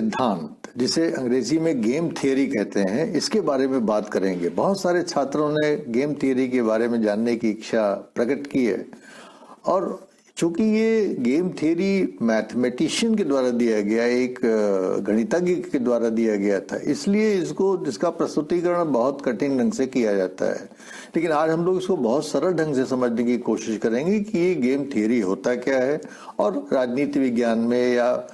सिद्धांत, जिसे अंग्रेजी में गेम थियरी कहते हैं, इसके बारे में बात करेंगे। बहुत सारे छात्रों ने गेम थियरी के बारे में जानने की इच्छा प्रकट की है, और चूंकि ये गेम थियरी मैथमेटिशियन के द्वारा दिया गया, एक गणितज्ञ के द्वारा दिया गया था, इसलिए इसका प्रस्तुतिकरण बहुत कठिन ढंग से किया जाता है। लेकिन आज हम लोग इसको बहुत सरल ढंग से समझने की कोशिश करेंगे कि ये गेम थियरी होता क्या है, और राजनीति विज्ञान में या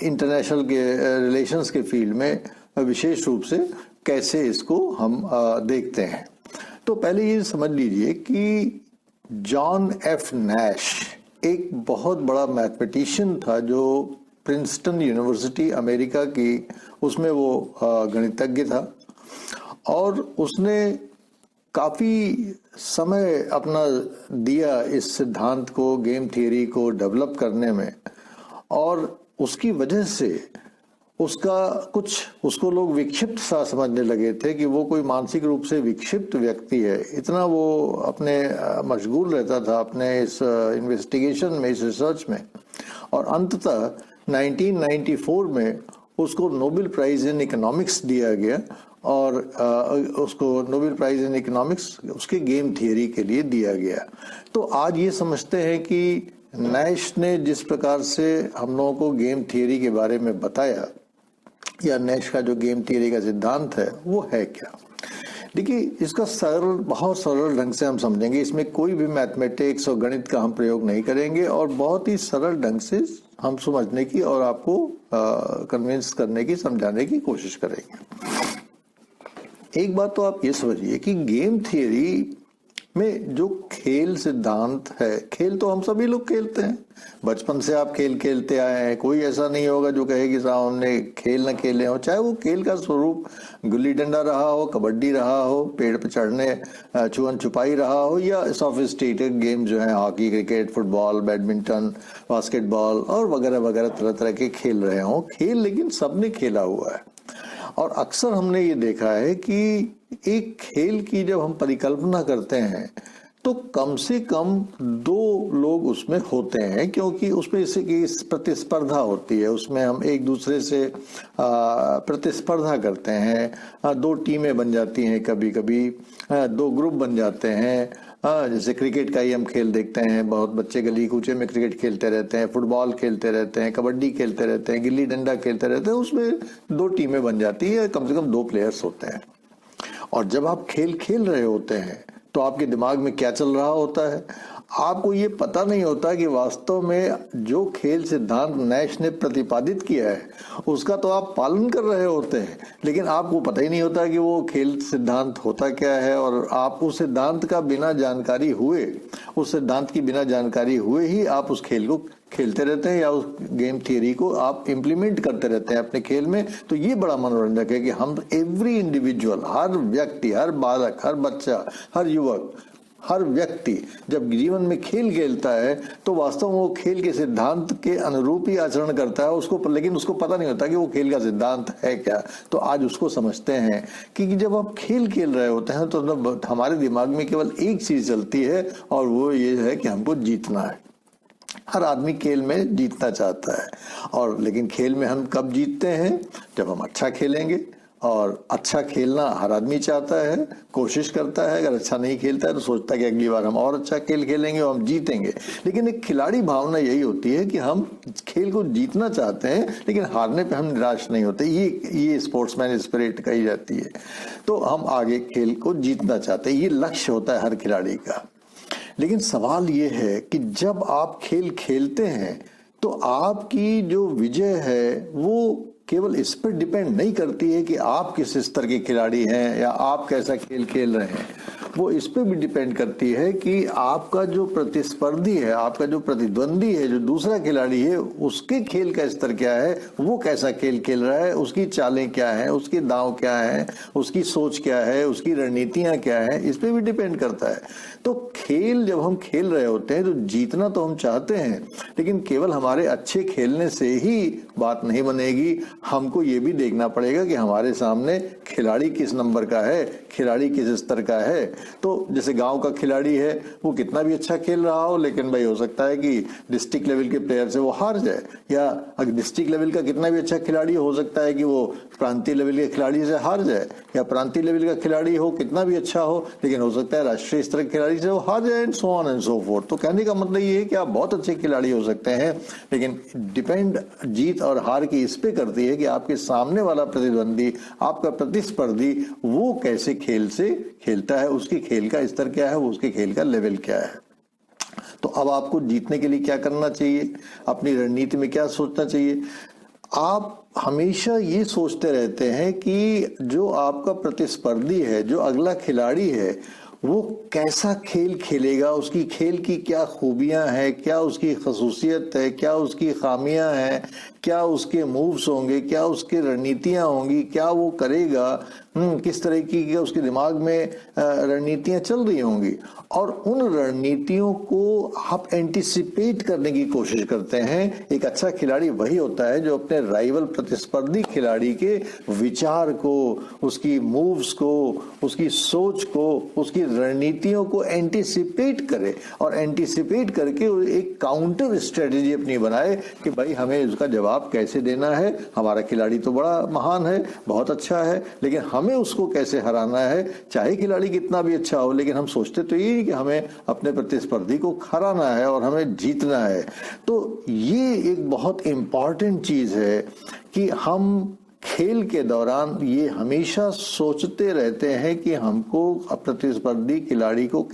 इंटरनेशनल के रिलेशंस के फील्ड में विशेष रूप से कैसे इसको हम देखते हैं। तो पहले ये समझ लीजिए कि जॉन एफ नैश एक बहुत बड़ा मैथमेटिशियन था, जो प्रिंसटन यूनिवर्सिटी अमेरिका की, उसमें वो गणितज्ञ था, और उसने काफ़ी समय अपना दिया इस सिद्धांत को, गेम थियरी को डेवलप करने में। और उसकी वजह से उसको लोग विक्षिप्त सा समझने लगे थे कि वो कोई मानसिक रूप से विक्षिप्त व्यक्ति है। इतना वो अपने मशगूल रहता था अपने इस इन्वेस्टिगेशन में, इस रिसर्च में। और अंततः 1994 में उसको नोबेल प्राइज इन इकोनॉमिक्स दिया गया, और उसको नोबेल प्राइज इन इकोनॉमिक्स उसके गेम थियरी के लिए दिया गया। तो आज ये समझते हैं कि नैश ने जिस प्रकार से हम लोगों को गेम थियरी के बारे में बताया, या नैश का जो गेम थियरी का सिद्धांत है वो है क्या। देखिए, इसका बहुत सरल ढंग से हम समझेंगे। इसमें कोई भी मैथमेटिक्स और गणित का हम प्रयोग नहीं करेंगे, और बहुत ही सरल ढंग से हम समझने की और आपको कन्विंस करने की, समझाने की कोशिश करेंगे। एक बात तो आप ये समझिए कि गेम थियरी में जो खेल सिद्धांत है, खेल तो हम सभी लोग खेलते हैं, बचपन से आप खेल खेलते आए हैं। कोई ऐसा नहीं होगा जो कहे कि साहब हमने खेल न खेले हो, चाहे वो खेल का स्वरूप गुल्ली डंडा रहा हो, कबड्डी रहा हो, पेड़ पे चढ़ने छुअन छुपाई रहा हो, या सोफिस्टिकेटेड गेम जो है hockey, cricket, football, badminton, basketball और वगैरह वगैरह तरह तरह के खेल रहे हों। खेल लेकिन सबने खेला हुआ है, और अक्सर हमने ये देखा है कि एक खेल की जब हम परिकल्पना करते हैं तो कम से कम 2 लोग उसमें होते हैं, क्योंकि उसमें इससे की प्रतिस्पर्धा होती है। उसमें हम एक दूसरे से प्रतिस्पर्धा करते हैं। 2 टीमें बन जाती हैं, कभी कभी 2 ग्रुप बन जाते हैं। जैसे क्रिकेट का ही हम खेल देखते हैं, बहुत बच्चे गली कूचे में क्रिकेट खेलते रहते हैं, फुटबॉल खेलते रहते हैं, कबड्डी खेलते रहते हैं, गिल्ली डंडा खेलते रहते हैं। उसमें 2 टीमें बन जाती है, कम से कम 2 प्लेयर्स होते हैं। और जब आप खेल खेल रहे होते हैं तो आपके दिमाग में क्या चल रहा होता है, आपको ये पता नहीं होता कि वास्तव में जो खेल सिद्धांत नैश ने प्रतिपादित किया है उसका तो आप पालन कर रहे होते हैं, लेकिन आपको पता ही नहीं होता कि वो खेल सिद्धांत होता क्या है। और आप उस सिद्धांत की बिना जानकारी हुए ही आप उस खेल को खेलते रहते हैं, या उस गेम थियरी को आप इम्प्लीमेंट करते रहते हैं अपने खेल में। तो ये बड़ा मनोरंजक है कि हम एवरी इंडिविजुअल, हर व्यक्ति, हर बालक, हर बच्चा, हर युवक, हर व्यक्ति जब जीवन में खेल खेलता है तो वास्तव में वो खेल के सिद्धांत के अनुरूप ही आचरण करता है, लेकिन उसको पता नहीं होता कि वो खेल का सिद्धांत है क्या। तो आज उसको समझते हैं कि जब आप खेल खेल रहे होते हैं तो हमारे दिमाग में केवल एक चीज चलती है, और वो ये है कि हमको जीतना है। हर आदमी खेल में जीतना चाहता है, और लेकिन खेल में हम कब जीतते हैं? जब हम अच्छा खेलेंगे। और अच्छा खेलना हर आदमी चाहता है, कोशिश करता है। अगर अच्छा नहीं खेलता है तो सोचता है कि अगली बार हम और अच्छा खेल खेलेंगे और हम जीतेंगे। लेकिन एक खिलाड़ी भावना यही होती है कि हम खेल को जीतना चाहते हैं, लेकिन हारने पे हम निराश नहीं होते। ये स्पोर्ट्समैन स्पिरिट कही जाती है। तो हम आगे खेल को जीतना चाहते हैं, ये लक्ष्य होता है हर खिलाड़ी का। लेकिन सवाल ये है कि जब आप खेल खेलते हैं तो आपकी जो विजय है वो केवल इस पर डिपेंड नहीं करती है कि आप किस स्तर के खिलाड़ी हैं या आप कैसा खेल खेल रहे हैं। वो इस पर भी डिपेंड करती है कि आपका जो प्रतिस्पर्धी है, आपका जो प्रतिद्वंदी है, जो दूसरा खिलाड़ी है, उसके खेल का स्तर क्या है, वो कैसा खेल खेल रहा है, उसकी चालें क्या हैं, उसके दांव क्या हैं, उसकी सोच क्या है, उसकी रणनीतियां क्या है, इस पर भी डिपेंड करता है। तो खेल जब हम खेल रहे होते हैं तो जीतना तो हम चाहते हैं, लेकिन केवल हमारे अच्छे खेलने से ही बात नहीं बनेगी। हमको ये भी देखना पड़ेगा कि हमारे सामने खिलाड़ी किस नंबर का है, खिलाड़ी किस स्तर का है। तो जैसे गांव का खिलाड़ी है, वो कितना भी अच्छा खेल रहा हो, लेकिन भाई हो सकता है कि डिस्ट्रिक्ट लेवल के प्लेयर से वो हार जाए, या डिस्ट्रिक्ट लेवल का कितना भी अच्छा खिलाड़ी हो सकता है कि वो प्रांतीय लेवल के खिलाड़ी से हार जाए, या प्रांतीय लेवल का खिलाड़ी हो कितना भी अच्छा हो, लेकिन हो सकता है राष्ट्रीय स्तर के खिलाड़ी से वो हार जाए, and so on and so fourth. तो कहने का मतलब ये है कि आप बहुत अच्छे खिलाड़ी हो सकते हैं, लेकिन डिपेंड जीत और हार की इस पे करती है कि आपके सामने वाला प्रतिद्वंदी, आपका प्रतिस्पर्धी, वो कैसे खेल से खेलता है, उसकी खेल का स्तर क्या है, वो उसके खेल का लेवल क्या है। तो अब आपको जीतने के लिए क्या करना चाहिए, अपनी रणनीति में क्या सोचना चाहिए। आप हमेशा ये सोचते रहते हैं कि जो आपका प्रतिस्पर्धी है, जो अगला खिलाड़ी है, वो कैसा खेल खेलेगा, उसकी खेल की क्या खूबियां हैं, क्या उसकी खसूसियत है, क्या उसकी खामियां हैं, क्या उसके मूव्स होंगे, क्या उसकी रणनीतियां होंगी, क्या वो करेगा, किस तरह की उसके दिमाग में रणनीतियां चल रही होंगी, और उन रणनीतियों को आप एंटिसिपेट करने की कोशिश करते हैं। एक अच्छा खिलाड़ी वही होता है जो अपने राइवल प्रतिस्पर्धी खिलाड़ी के विचार को, उसकी मूव्स को, उसकी सोच को, उसकी रणनीतियों को एंटिसिपेट करे, और एंटिसिपेट करके एक काउंटर स्ट्रेटेजी अपनी बनाए कि भाई हमें उसका जवाब कैसे देना है। हमारा खिलाड़ी तो बड़ा महान है, बहुत अच्छा है, लेकिन हमें उसको कैसे हराना है। चाहे खिलाड़ी कितना भी अच्छा हो, लेकिन हम सोचते तो ये कि हमें अपने प्रतिस्पर्धी को हराना है और हमें जीतना है। तो ये एक बहुत इंपॉर्टेंट चीज है कि हम खेल के दौरान ये हमेशा सोचते रहते हैं कि हमको प्रतिस्पर्धी खिलाड़ी को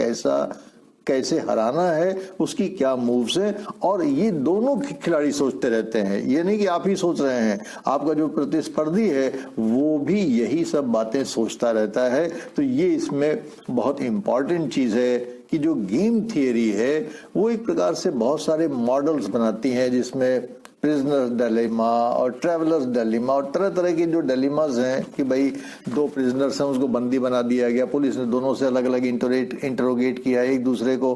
कैसे हराना है, उसकी क्या मूव्स है, और ये दोनों खिलाड़ी सोचते रहते हैं। ये नहीं कि आप ही सोच रहे हैं, आपका जो प्रतिस्पर्धी है वो भी यही सब बातें सोचता रहता है। तो ये इसमें बहुत इंपॉर्टेंट चीज है कि जो गेम थियरी है वो एक प्रकार से बहुत सारे मॉडल्स बनाती है, जिसमें प्रिजनर डिलेमा और ट्रैवलर्स डिलेमा और तरह तरह के जो डिलेमास हैं कि भाई दो प्रिजनर्स हैं, उसको बंदी बना दिया गया, पुलिस ने दोनों से अलग अलग इंटरोगेट किया, एक दूसरे को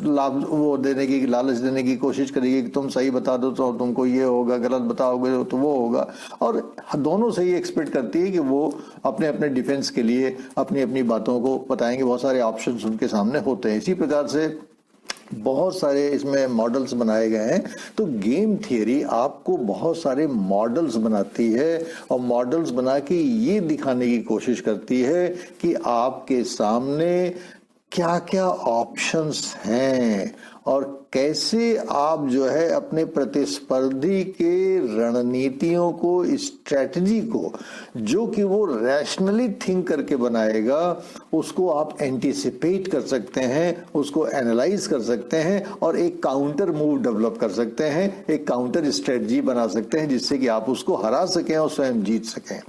लाभ वो देने की, लालच देने की कोशिश करेगी कि तुम सही बता दो तो तुमको ये होगा, गलत बताओगे तो वो होगा, और दोनों से ये एक्सपेक्ट करती है कि वो अपने अपने डिफेंस के लिए अपनी अपनी बातों को बताएंगे। बहुत सारे ऑप्शंस उनके सामने होते हैं। इसी प्रकार से बहुत सारे इसमें मॉडल्स बनाए गए हैं। तो गेम थियरी आपको बहुत सारे मॉडल्स बनाती है, और मॉडल्स बना के ये दिखाने की कोशिश करती है कि आपके सामने क्या क्या ऑप्शंस हैं, और कैसे आप जो है अपने प्रतिस्पर्धी के रणनीतियों को, स्ट्रेटजी को, जो कि वो रैशनली थिंक करके बनाएगा, उसको आप एंटिसिपेट कर सकते हैं, उसको एनालाइज कर सकते हैं, और एक काउंटर मूव डेवलप कर सकते हैं, एक काउंटर स्ट्रेटजी बना सकते हैं, जिससे कि आप उसको हरा सकें और स्वयं जीत सकें।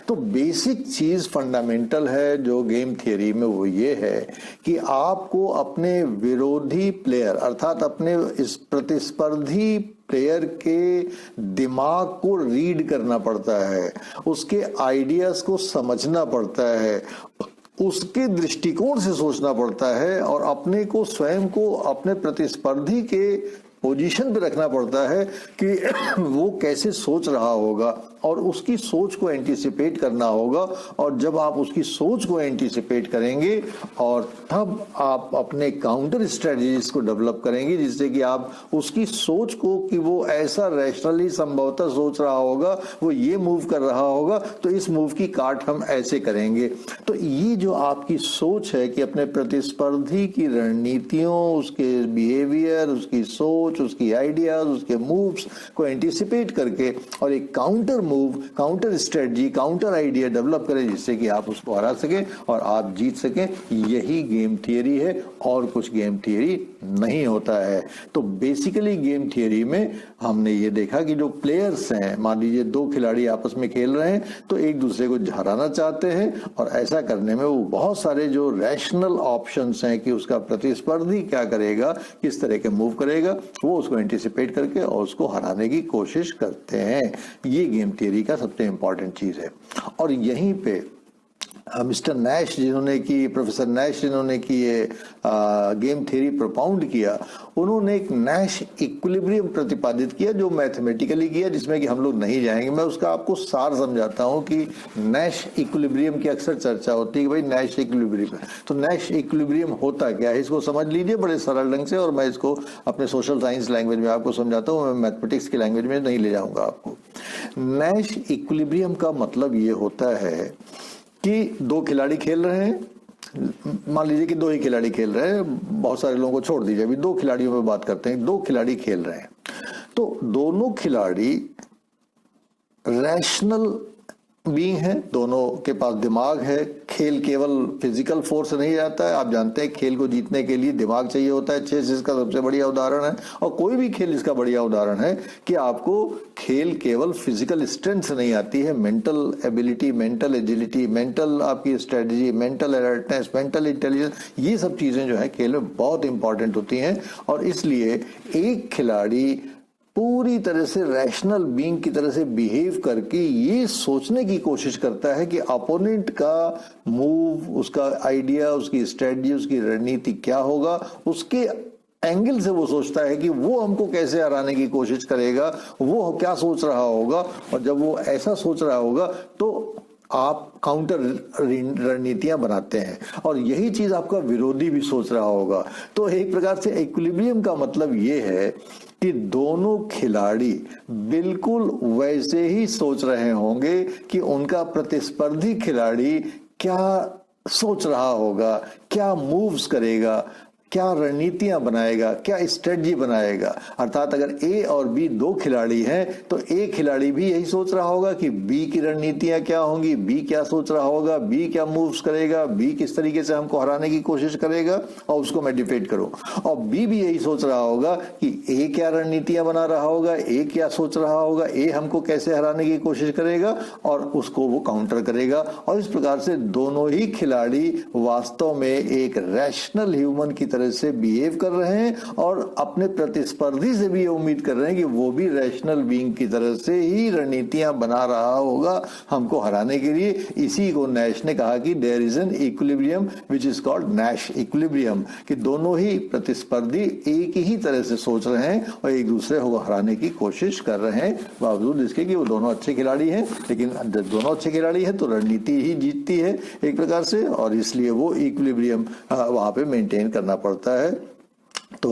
तो बेसिक चीज फंडामेंटल है जो गेम थियरी में, वो ये है कि आपको अपने विरोधी प्लेयर अर्थात अपने इस प्रतिस्पर्धी प्लेयर के दिमाग को रीड करना पड़ता है, उसके आइडियाज को समझना पड़ता है, उसके दृष्टिकोण से सोचना पड़ता है, और अपने को स्वयं को अपने प्रतिस्पर्धी के पोजीशन पे रखना पड़ता है कि वो कैसे सोच रहा होगा, और उसकी सोच को एंटिसिपेट करना होगा। और जब आप उसकी सोच को एंटिसिपेट करेंगे, और तब आप अपने काउंटर स्ट्रेटजीज को डेवलप करेंगे, जिससे कि आप उसकी सोच को, कि वो ऐसा रैशनली संभवतः सोच रहा होगा, वो ये मूव कर रहा होगा, तो इस मूव की काट हम ऐसे करेंगे। तो ये जो आपकी सोच है कि अपने प्रतिस्पर्धी की रणनीतियों, उसके बिहेवियर, उसकी सोच, उसकी आइडियाज, उसके मूव्स को एंटिसिपेट करके और एक counter move, counter strategy, counter idea develop करें, जिससे कि आप उसको हरा सकें और आप जीत सकें। यही गेम थियरी है, और कुछ गेम थियरी नहीं होता है। तो बेसिकली गेम थियरी में हमने ये देखा कि जो प्लेयर्स हैं, मान लीजिए दो खिलाड़ी आपस में खेल रहे हैं, तो एक दूसरे को हराना चाहते हैं, और ऐसा करने में वो बहुत सारे जो रैशनल ऑप्शंस हैं कि उसका प्रतिस्पर्धी क्या करेगा, किस तरह के मूव करेगा, वो उसको एंटिसिपेट करके और उसको हराने की कोशिश करते हैं। ये गेम थियरी का सबसे इंपॉर्टेंट चीज है। और यहीं पे मिस्टर नैश जिन्होंने की, प्रोफेसर नैश जिन्होंने की ये गेम थ्योरी प्रोपाउंड किया, उन्होंने एक नैश इक्विलिब्रियम प्रतिपादित किया जो मैथमेटिकली किया, जिसमें कि हम लोग नहीं जाएंगे। मैं उसका आपको सार समझाता हूं कि नैश इक्विलिब्रियम की अक्सर चर्चा होती है कि भाई नैश इक्विलिब्रियम, तो नैश इक्विलिब्रियम होता क्या है, इसको समझ लीजिए बड़े सरल ढंग से, और मैं इसको अपने सोशल साइंस लैंग्वेज में आपको समझाता हूँ, मैं मैथमेटिक्स की लैंग्वेज में नहीं ले जाऊंगा आपको। नैश इक्विलिब्रियम का मतलब ये होता है कि दो खिलाड़ी खेल रहे हैं, मान लीजिए कि दो ही खिलाड़ी खेल रहे हैं, बहुत सारे लोगों को छोड़ दीजिए, अभी दो खिलाड़ियों में बात करते हैं। दो खिलाड़ी खेल रहे हैं, तो दोनों खिलाड़ी रैशनल बीइंग है, दोनों के पास दिमाग है। खेल केवल फिजिकल फोर्स नहीं जाता है, आप जानते हैं खेल को जीतने के लिए दिमाग चाहिए होता है। चेस इसका सबसे बढ़िया उदाहरण है, और कोई भी खेल इसका बढ़िया उदाहरण है कि आपको खेल केवल फिजिकल स्ट्रेंथ से नहीं आती है, mental ability, mental agility, mental आपकी strategy, mental alertness, mental intelligence, ये सब चीजें जो है खेल में बहुत इंपॉर्टेंट होती हैं। और इसलिए एक खिलाड़ी पूरी तरह से रैशनल बीइंग की तरह से बिहेव करके ये सोचने की कोशिश करता है कि अपोनेंट का मूव, उसका आइडिया, उसकी स्ट्रेटजी, उसकी रणनीति क्या होगा, उसके एंगल से वो सोचता है कि वो हमको कैसे हराने की कोशिश करेगा, वो क्या सोच रहा होगा। और जब वो ऐसा सोच रहा होगा तो आप काउंटर रणनीतियां बनाते हैं, और यही चीज आपका विरोधी भी सोच रहा होगा। तो एक प्रकार से इक्विलिब्रियम का मतलब ये है कि दोनों खिलाड़ी बिल्कुल वैसे ही सोच रहे होंगे कि उनका प्रतिस्पर्धी खिलाड़ी क्या सोच रहा होगा, क्या मूव्स करेगा, क्या रणनीतियां बनाएगा, क्या स्ट्रेटजी बनाएगा। अर्थात अगर ए और बी दो खिलाड़ी हैं तो ए खिलाड़ी भी यही सोच रहा होगा कि बी की रणनीतियां क्या होंगी, बी क्या सोच रहा होगा, बी क्या मूव्स करेगा, बी किस तरीके से हमको हराने की कोशिश करेगा, और उसको मैं डिफीट करूं। और बी भी यही सोच रहा होगा कि ए क्या रणनीतियां बना रहा होगा, ए क्या सोच रहा होगा, ए हमको कैसे हराने की कोशिश करेगा, और उसको वो काउंटर करेगा। और इस प्रकार से दोनों ही खिलाड़ी वास्तव में एक रैशनल ह्यूमन की तरह से बिहेव कर रहे हैं, और अपने प्रतिस्पर्धी से भी ये उम्मीद कर रहे हैं कि वो भी रैशनल बीइंग की तरह से ही रणनीतियां बना रहा होगा हमको हराने के लिए। इसी को नैश ने कहा कि there is an equilibrium which is called Nash equilibrium, कि दोनों ही प्रतिस्पर्धी एक ही तरह से सोच रहे हैं और एक दूसरे को हराने की कोशिश कर रहे हैं, बावजूद इसके कि वो दोनों अच्छे खिलाड़ी हैं। लेकिन जब दोनों अच्छे खिलाड़ी हैं तो रणनीति ही जीतती है एक प्रकार से, और इसलिए वो इक्विलिब्रियम वहां पे मेंटेन करना पड़ता है। तो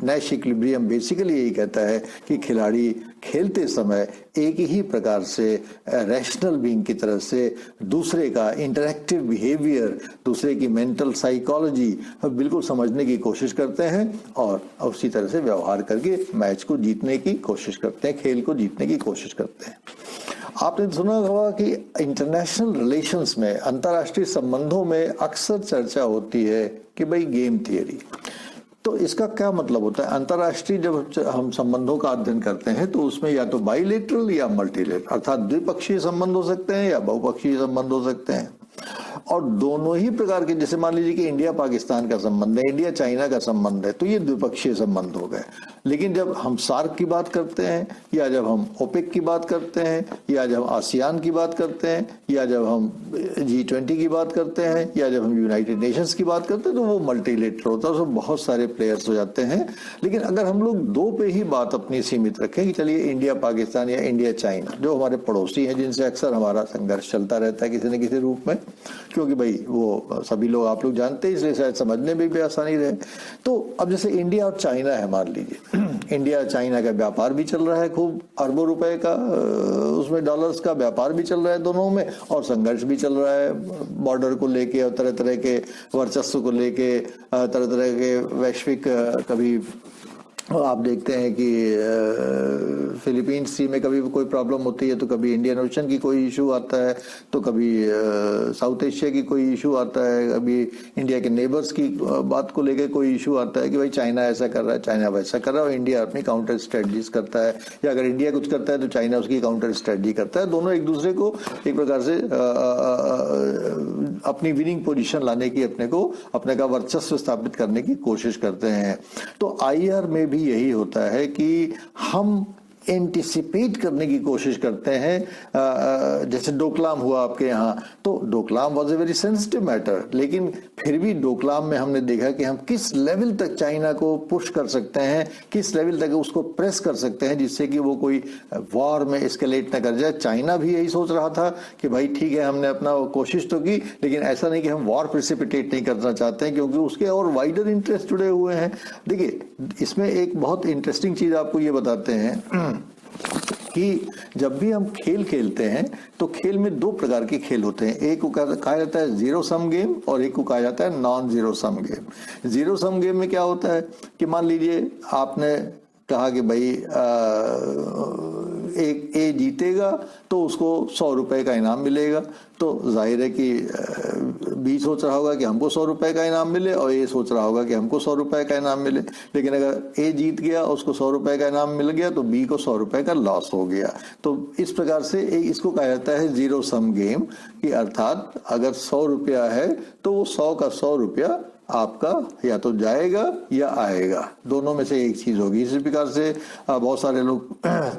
नैश इक्विलिब्रियम बेसिकली यही कहता है कि खिलाड़ी खेलते समय एक ही प्रकार से रैशनल बीइंग की तरह से दूसरे का इंटरैक्टिव बिहेवियर, दूसरे की मेंटल साइकोलॉजी बिल्कुल समझने की कोशिश करते हैं, और उसी तरह से व्यवहार करके मैच को जीतने की कोशिश करते हैं, खेल को जीतने की कोशिश करते हैं। आपने सुना होगा कि इंटरनेशनल रिलेशंस में, अंतर्राष्ट्रीय संबंधों में अक्सर चर्चा होती है कि भाई गेम थियरी। तो इसका क्या मतलब होता है? अंतर्राष्ट्रीय जब हम संबंधों का अध्ययन करते हैं तो उसमें या तो बाइलेटरल या मल्टीलेटरल, अर्थात द्विपक्षीय संबंध हो सकते हैं या बहुपक्षीय संबंध हो सकते हैं। और दोनों ही प्रकार के, जैसे मान लीजिए कि इंडिया पाकिस्तान का संबंध है, इंडिया चाइना का संबंध है, तो ये द्विपक्षीय संबंध हो गए। लेकिन जब हम सार्क की बात करते हैं, या जब हम ओपेक की बात करते हैं, या जब हम आसियान की बात करते हैं, या जब हम G20 की बात करते हैं, या जब हम यूनाइटेड नेशंस की बात करते हैं, तो वो मल्टीलेटरल होता है, उसमें बहुत सारे प्लेयर्स हो जाते हैं। लेकिन अगर हम लोग दो पे ही बात अपनी सीमित रखें कि चलिए इंडिया पाकिस्तान या इंडिया चाइना, जो हमारे पड़ोसी हैं जिनसे अक्सर हमारा संघर्ष चलता रहता है किसी न किसी रूप में, क्योंकि भाई वो सभी लोग आप लोग जानते हैं, इसलिए शायद समझने में भी आसानी रहे। तो अब जैसे इंडिया और चाइना है, मान लीजिए इंडिया चाइना का व्यापार भी चल रहा है, खूब अरबों रुपए का उसमें डॉलर्स का व्यापार भी चल रहा है दोनों में, और संघर्ष भी चल रहा है बॉर्डर को लेके, और तरह तरह के वर्चस्व को लेके, तरह तरह के वैश्विक, कभी आप देखते हैं कि फिलीपींस सी में कभी कोई प्रॉब्लम होती है तो कभी इंडियन ओशन की कोई इशू आता है, तो कभी साउथ एशिया की कोई इशू आता है, कभी इंडिया के नेबर्स की बात को लेकर कोई इशू आता है कि भाई चाइना ऐसा कर रहा है, चाइना वैसा कर रहा है, और इंडिया अपनी काउंटर स्ट्रेटजीज करता है, या अगर इंडिया कुछ करता है तो चाइना उसकी काउंटर स्ट्रेटजी करता है। दोनों एक दूसरे को एक प्रकार से अपनी विनिंग पोजीशन लाने की, अपने का वर्चस्व स्थापित करने की कोशिश करते हैं। तो IR में भी यही होता है कि हम एंटिसिपेट करने की कोशिश करते हैं। जैसे डोकलाम हुआ आपके यहाँ, तो Doklam was a very sensitive matter, लेकिन फिर भी डोकलाम में हमने देखा कि हम किस लेवल तक चाइना को पुश कर सकते हैं, किस लेवल तक उसको प्रेस कर सकते हैं जिससे कि वो कोई वॉर में एस्केलेट न कर जाए। चाइना भी यही सोच रहा था कि भाई ठीक है, हमने अपना कोशिश तो की, लेकिन ऐसा नहीं कि हम वॉर प्रेसिपिटेट नहीं करना चाहते हैं, क्योंकि उसके और वाइडर इंटरेस्ट जुड़े हुए हैं। देखिए, इसमें एक बहुत इंटरेस्टिंग चीज आपको ये बताते हैं कि जब भी हम खेल खेलते हैं तो खेल में दो प्रकार के खेल होते हैं। एक को कहा जाता है जीरो सम गेम और एक को कहा जाता है non zero sum game. Zero sum game में क्या होता है कि मान लीजिए आपने कहा कि भाई एक ए जीतेगा तो उसको 100 रुपए का इनाम मिलेगा, तो जाहिर है कि बी सोच रहा होगा कि हमको 100 रुपए का इनाम मिले और ए सोच रहा होगा कि हमको 100 रुपए का इनाम मिले। लेकिन अगर ए जीत गया, उसको 100 रुपए का इनाम मिल गया, तो बी को 100 रुपए का लॉस हो गया। तो इस प्रकार से इसको कहा जाता है जीरो सम गेम, कि अर्थात अगर 100 रुपया है तो वो 100 का 100 रुपया आपका या तो जाएगा या आएगा, दोनों में से एक चीज होगी। इसी प्रकार से बहुत सारे लोग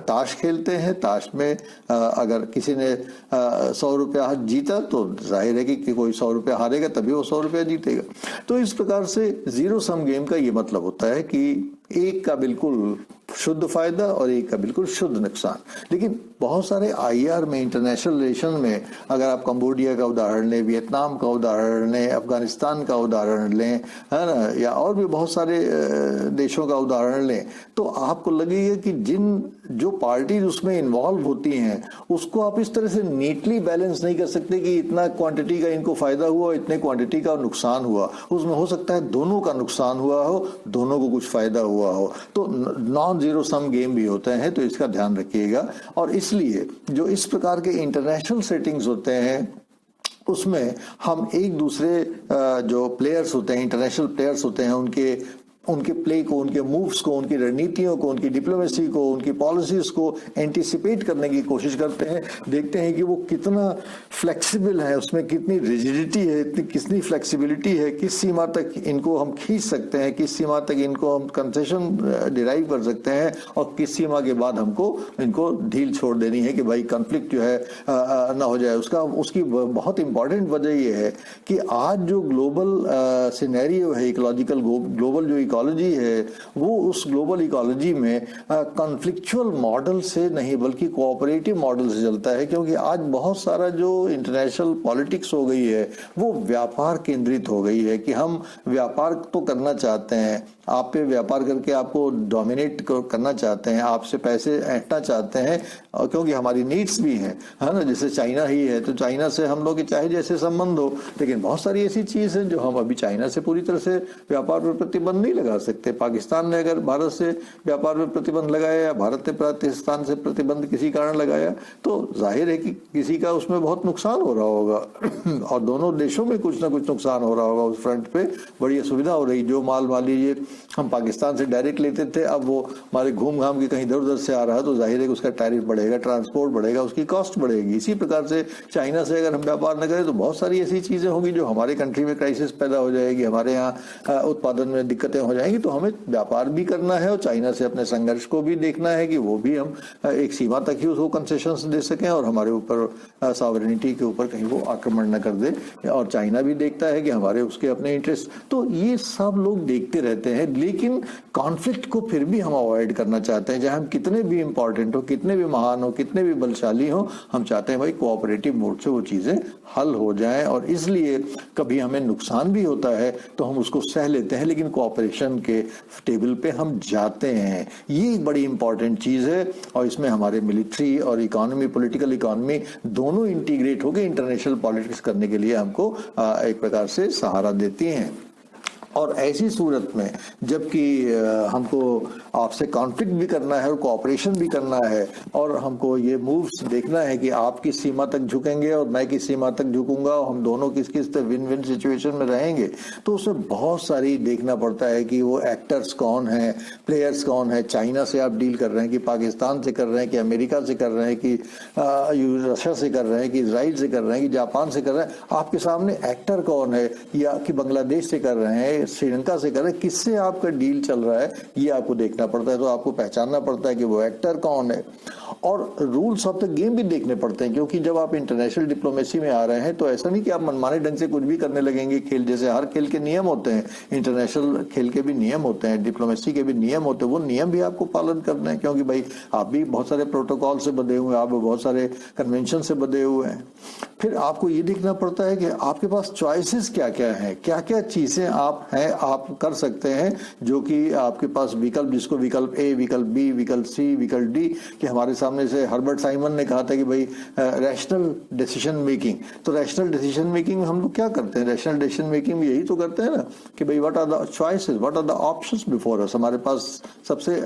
ताश खेलते हैं। ताश में अगर किसी ने 100 रुपया जीता तो जाहिर है कि कोई 100 रुपया हारेगा, तभी वो 100 रुपया जीतेगा। तो इस प्रकार से जीरो सम गेम का ये मतलब होता है कि एक का बिल्कुल शुद्ध फायदा और एक का बिल्कुल शुद्ध नुकसान। लेकिन बहुत सारे आईआर में, इंटरनेशनल रिलेशन में, अगर आप कंबोडिया का उदाहरण लें, वियतनाम का उदाहरण लें, अफगानिस्तान का उदाहरण लें, है ना, या और भी बहुत सारे देशों का उदाहरण लें, तो आपको लगेगा कि जो पार्टीज उसमें इन्वॉल्व होती हैं उसको आप इस तरह से नीटली बैलेंस नहीं कर सकते कि इतना क्वांटिटी का इनको फायदा हुआ, इतने क्वांटिटी का नुकसान हुआ। उसमें हो सकता है दोनों का नुकसान हुआ हो, दोनों को कुछ फायदा हुआ हो। तो नॉन जीरो सम गेम भी होते हैं, तो इसका ध्यान रखिएगा। और इसलिए जो इस प्रकार के इंटरनेशनल सेटिंग्स होते हैं उसमें हम एक दूसरे जो प्लेयर्स होते हैं, इंटरनेशनल प्लेयर्स होते हैं, उनके प्ले को, उनके मूव्स को, उनकी रणनीतियों को, उनकी डिप्लोमेसी को, उनकी पॉलिसीज को एंटिसिपेट करने की कोशिश करते हैं। देखते हैं कि वो कितना फ्लेक्सिबल है, उसमें कितनी रिजिडिटी है, कितनी फ्लेक्सिबिलिटी है, किस सीमा तक इनको हम खींच सकते हैं, किस सीमा तक इनको हम कंसेशन डिराइव कर सकते हैं, और किस सीमा के बाद हमको इनको ढील छोड़ देनी है कि भाई कॉन्फ्लिक्ट जो है ना हो जाए। उसकी बहुत इंपॉर्टेंट वजह यह है कि आज जो ग्लोबल सिनेरियो है, इकोलॉजिकल ग्लोबल जो इकोलॉजी है, वो उस ग्लोबल इकोलॉजी में कॉन्फ्लिक्चुअल मॉडल से नहीं बल्कि कोऑपरेटिव मॉडल से चलता है। क्योंकि आज बहुत सारा जो इंटरनेशनल पॉलिटिक्स हो गई है वो व्यापार केंद्रित हो गई है कि हम व्यापार तो करना चाहते हैं, आप पे व्यापार करके आपको डोमिनेट करना चाहते हैं, आपसे पैसे ऐंठना चाहते हैं, क्योंकि हमारी नीड्स भी हैं, है ना। जैसे चाइना ही है, तो चाइना से हम लोग के चाहे जैसे संबंध हो, लेकिन बहुत सारी ऐसी चीज है जो हम अभी चाइना से पूरी तरह से व्यापार पर प्रतिबंध नहीं लगा सकते। पाकिस्तान ने अगर भारत से व्यापार पर प्रतिबंध लगाया या भारत ने पाकिस्तान से प्रतिबंध किसी कारण लगाया, तो जाहिर है कि किसी का उसमें बहुत नुकसान हो रहा होगा और दोनों देशों में कुछ ना कुछ नुकसान हो रहा होगा। उस फ्रंट पे बड़ी असुविधा हो रही। जो माल मान लीजिए हम पाकिस्तान से डायरेक्ट लेते थे, अब वो हमारे घूम घाम के कहीं इधर उधर से आ रहा है, तो जाहिर है कि उसका टैरिफ बढ़ेगा, ट्रांसपोर्ट बढ़ेगा, उसकी कॉस्ट बढ़ेगी। इसी प्रकार से चाइना से अगर हम व्यापार न करें तो बहुत सारी ऐसी चीजें होंगी जो हमारे कंट्री में क्राइसिस पैदा हो जाएगी, हमारे यहाँ उत्पादन में दिक्कतें हो जाएंगी। तो हमें व्यापार भी करना है और चाइना से अपने संघर्ष को भी देखना है कि वो भी हम एक सीमा तक ही उसको कंसेशंस दे सकें और हमारे ऊपर सॉवरेनिटी के ऊपर कहीं वो आक्रमण न कर दे। और चाइना भी देखता है कि हमारे उसके अपने इंटरेस्ट, तो ये सब लोग देखते रहते हैं। लेकिन कॉन्फ्लिक्ट को फिर भी हम अवॉइड करना चाहते हैं, चाहे हम कितने भी इंपॉर्टेंट हो, कितने भी महान हो, कितने भी बलशाली हो, हम चाहते हैं भाई कोऑपरेटिव मोड से वो चीजें हल हो जाएं। और इसलिए कभी हमें नुकसान भी होता है तो हम उसको सह लेते हैं, लेकिन कोऑपरेशन के टेबल पे हम जाते हैं। ये एक बड़ी इंपॉर्टेंट चीज है और इसमें हमारे मिलिट्री और इकोनॉमी, पॉलिटिकल इकोनॉमी दोनों इंटीग्रेट होकर इंटरनेशनल पॉलिटिक्स करने के लिए हमको एक प्रकार से सहारा देती हैं। और ऐसी सूरत में जबकि हमको आपसे कॉन्फ्लिक्ट भी करना है और कोऑपरेशन भी करना है और हमको ये मूव्स देखना है कि आप किस सीमा तक झुकेंगे और मैं किस सीमा तक झुकूंगा और हम दोनों किस किस विन विन सिचुएशन में रहेंगे, तो उसमें बहुत सारी देखना पड़ता है कि वो एक्टर्स कौन है, प्लेयर्स कौन है। चाइना से आप डील कर रहे हैं कि पाकिस्तान से कर रहे हैं कि अमेरिका से कर रहे हैं कि रशिया से कर रहे हैं कि इजराइल से कर रहे हैं कि जापान से कर रहे हैं, आपके सामने एक्टर कौन है, या कि बांग्लादेश से कर रहे हैं, श्रीलंका से कर रहे हैं, किससे आपका डील चल रहा है ये आपको देखना पड़ता है। तो आपको पहचानना पड़ता है कि वो एक्टर कौन है, और रूल्स ऑफ द गेम भी देखने पड़ते हैं, क्योंकि जब आप इंटरनेशनल डिप्लोमेसी में आ रहे हैं तो ऐसा नहीं कि आप मनमाने ढंग से कुछ भी करने लगेंगे। खेल जैसे हर खेल के नियम होते हैं, इंटरनेशनल खेल के भी नियम होते हैं, डिप्लोमेसी के भी नियम होते हैं, वो नियम भी आपको पालन करने हैं, क्योंकि भाई आप भी बहुत सारे प्रोटोकॉल से बंधे हुए हैं, आप बहुत सारे कन्वेंशन से बंधे हुए हैं। फिर आपको ये देखना पड़ता है कि आपके पास चॉइसेस क्या क्या हैं, क्या क्या चीज़ें आप कर सकते हैं, जो कि आपके पास विकल्प, जिसको विकल्प ए, विकल्प बी, विकल्प सी, विकल्प डी, कि हमारे सामने से हर्बर्ट साइमन ने कहा था कि भाई रैशनल डिसीजन मेकिंग। तो रैशनल डिसीजन मेकिंग में हम लोग क्या करते हैं, रैशनल डिसीजन मेकिंग में यही तो करते हैं ना कि भाई what are the choices, what are the options before us. हमारे पास सबसे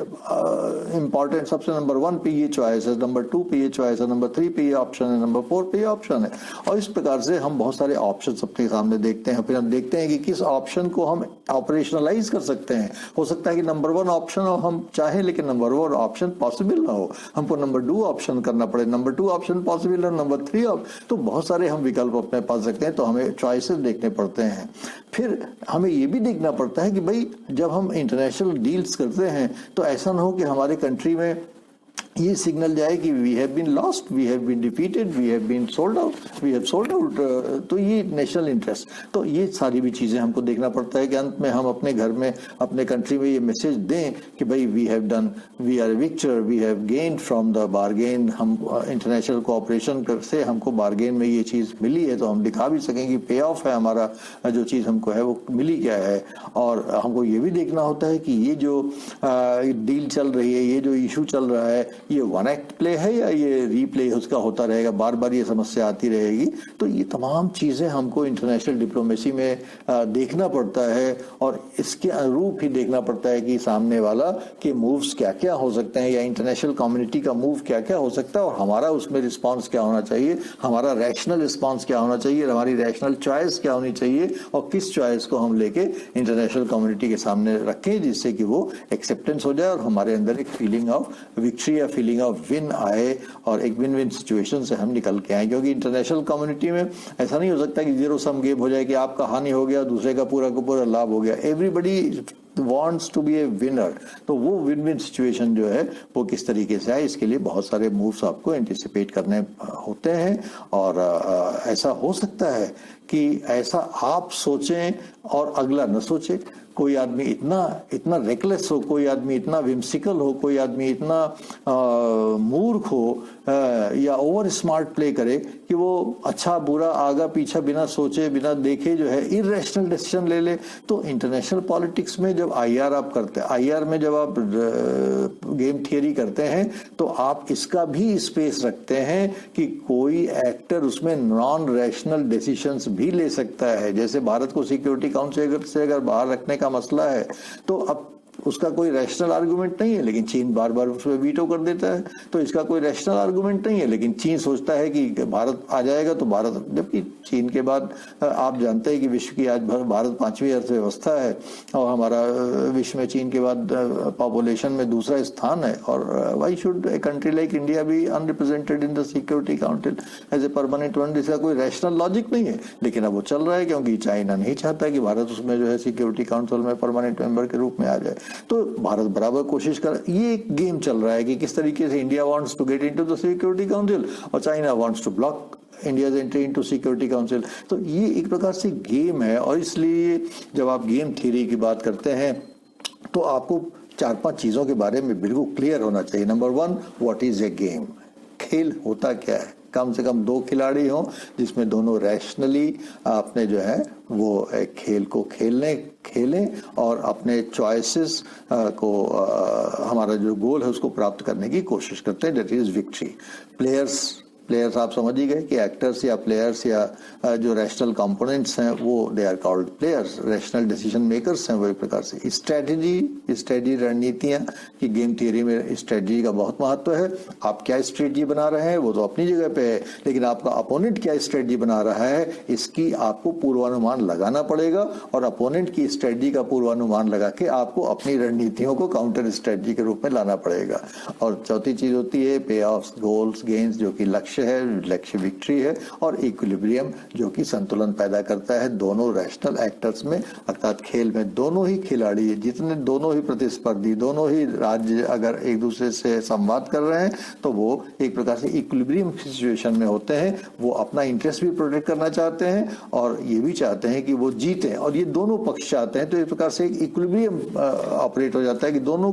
इंपॉर्टेंट, सबसे नंबर 1 पे ये चॉइस है, नंबर 2 पे ये चॉइस है, नंबर 3 पे ये ऑप्शन है, नंबर 4 पे ये ऑप्शन है। और इस प्रकार से हम बहुत सारे ऑप्शन अपने सामने देखते हैं, फिर हम देखते हैं कि किस ऑप्शन को हम ऑपरेशनलाइज कर सकते हैं। हो सकता है कि नंबर 1 ऑप्शन हम चाहें, लेकिन नंबर 1 ऑप्शन पॉसिबल ना हो, हमको नंबर 2 ऑप्शन करना पड़े, नंबर 2 ऑप्शन पॉसिबल है, नंबर 3 तो बहुत सारे हम विकल्प अपने पास रखते हैं। तो हमें चॉइसेस देखने पड़ते हैं। फिर हमें ये भी देखना पड़ता है कि भाई जब हम इंटरनेशनल डील्स करते हैं तो ऐसा ना हो कि हमारे कंट्री में ये सिग्नल जाए कि we have been lost, we have been defeated, we have been sold out, we have sold out. तो ये नेशनल इंटरेस्ट, तो ये सारी भी चीज़ें हमको देखना पड़ता है कि अंत में हम अपने घर में, अपने कंट्री में ये मैसेज दें कि भाई we have done, we are victor, we have gained from the bargain. हम इंटरनेशनल कोऑपरेशन से हमको बारगेन में ये चीज़ मिली है, तो हम दिखा भी सकें कि पे ऑफ है हमारा, जो चीज़ हमको है वो मिली क्या है। और हमको ये भी देखना होता है कि ये जो डील चल रही है, ये जो इशू चल रहा है, ये वन एक्ट प्ले है या ये रीप्ले उसका होता रहेगा, बार बार ये समस्या आती रहेगी। तो ये तमाम चीज़ें हमको इंटरनेशनल डिप्लोमेसी में देखना पड़ता है, और इसके अनुरूप ही देखना पड़ता है कि सामने वाला के मूव्स क्या क्या हो सकते हैं, या इंटरनेशनल कम्युनिटी का मूव क्या क्या हो सकता है, और हमारा उसमें रिस्पॉन्स क्या होना चाहिए, हमारा रैशनल रिस्पॉन्स क्या होना चाहिए, हमारी रैशनल चॉइस क्या होनी चाहिए, और किस चॉइस को हम लेके इंटरनेशनल कम्युनिटी के सामने रखें, जिससे कि वो एक्सेप्टेंस हो जाए और हमारे अंदर एक फीलिंग ऑफ विक्ट्री या फीलिंग ऑफ विन आए, और एक विन विन सिचुएशन से हम निकल के आए। क्योंकि इंटरनेशनल कम्युनिटी में ऐसा नहीं हो सकता कि जीरो सम गेम हो जाए कि आपका हानि हो गया, दूसरे का पूरा लाभ हो गया। Everybody wants to be a winner। तो वो विन विन सिचुएशन जो है वो किस तरीके से आए, इसके लिए बहुत सारे मूव्स आपको एंटिसिपेट करने होते हैं। और ऐसा हो सकता है कि ऐसा आप सोचें और अगला न सोचे। कोई आदमी इतना रेकलेस हो, कोई आदमी इतना विम्सिकल हो, कोई आदमी इतना मूर्ख हो या ओवर स्मार्ट प्ले करे कि वो अच्छा बुरा आगा पीछा बिना सोचे बिना देखे जो है इरेशनल डिसीजन ले ले। तो इंटरनेशनल पॉलिटिक्स में जब आईआर आप करते हैं, आईआर में जब आप गेम थियरी करते हैं, तो आप इसका भी स्पेस रखते हैं कि कोई एक्टर उसमें नॉन रैशनल डिसीजंस भी ले सकता है। जैसे भारत को सिक्योरिटी काउंसिल से अगर बाहर रखने का मसला है, तो अब उसका कोई रैशनल आर्गुमेंट नहीं है, लेकिन चीन बार बार उसमें वीटो कर देता है। तो इसका कोई रैशनल आर्गुमेंट नहीं है, लेकिन चीन सोचता है कि भारत आ जाएगा तो भारत, जबकि चीन के बाद आप जानते हैं कि विश्व की आज भारत 5वीं अर्थव्यवस्था है, और हमारा विश्व में चीन के बाद पॉपुलेशन में दूसरा स्थान है। और why should a country like India be unrepresented in the security council as a permanent one? इसका कोई रैशनल लॉजिक नहीं है, लेकिन अब वो चल रहा है क्योंकि चाइना नहीं चाहता कि भारत उसमें जो है सिक्योरिटी काउंसिल में परमानेंट मेंबर के रूप में आ जाए। तो भारत बराबर कोशिश कर, ये एक गेम चल रहा है कि किस तरीके से India wants to get into the security council और China wants to block India's entry into security council. तो ये एक प्रकार से गेम है, और इसलिए जब आप गेम थ्योरी की बात करते हैं तो आपको 4-5 चीजों के बारे में बिल्कुल क्लियर होना चाहिए। Number 1, what is a game? खेल होता क्या है? कम से कम 2 खिलाड़ी हों जिसमें दोनों रैशनली अपने जो है वो एक खेल को खेलें और अपने चॉइसेस को हमारा जो गोल है उसको प्राप्त करने की कोशिश करते हैं, दैट इज विक्ट्री। प्लेयर्स आप समझ ही गए कि एक्टर्स या प्लेयर्स या जो रैशनल कंपोनेंट्स हैं वो they are called players, rational decision makers हैं वो एक प्रकार से। स्ट्रेटजी रणनीतियां कि गेम थियरी में स्ट्रेटजी का बहुत महत्व है। आप क्या स्ट्रेटजी बना रहे हैं वो तो अपनी जगह पे है, लेकिन आपका अपोनेंट क्या स्ट्रेटजी बना रहा है इसकी आपको पूर्वानुमान लगाना पड़ेगा, और अपोनेंट की स्ट्रेटजी का पूर्वानुमान लगा के आपको अपनी रणनीतियों को काउंटर स्ट्रेटजी के रूप में लाना पड़ेगा। और चौथी चीज होती है पे ऑफ, गोल्स, गेन्स, जो कि लक्ष्य लक्ष्य है, लक्ष्य विक्ट्री है, और इक्विलिब्रियम जो कि संतुलन पैदा करता है दोनों रैशनल एक्टर्स में, अर्थात खेल में दोनों ही खिलाड़ी, जितने दोनों ही प्रतिस्पर्धी, दोनों ही राज्य अगर एक दूसरे से संवाद कर रहे हैं तो वो एक प्रकार से इक्विलिब्रियम सिचुएशन में होते हैं। वो अपना इंटरेस्ट भी प्रोटेक्ट करना चाहते हैं और ये भी चाहते हैं कि वो जीतें, और ये दोनों पक्ष चाहते हैं, तो एक प्रकार से एक इक्विलिब्रियम ऑपरेट हो जाता है कि दोनों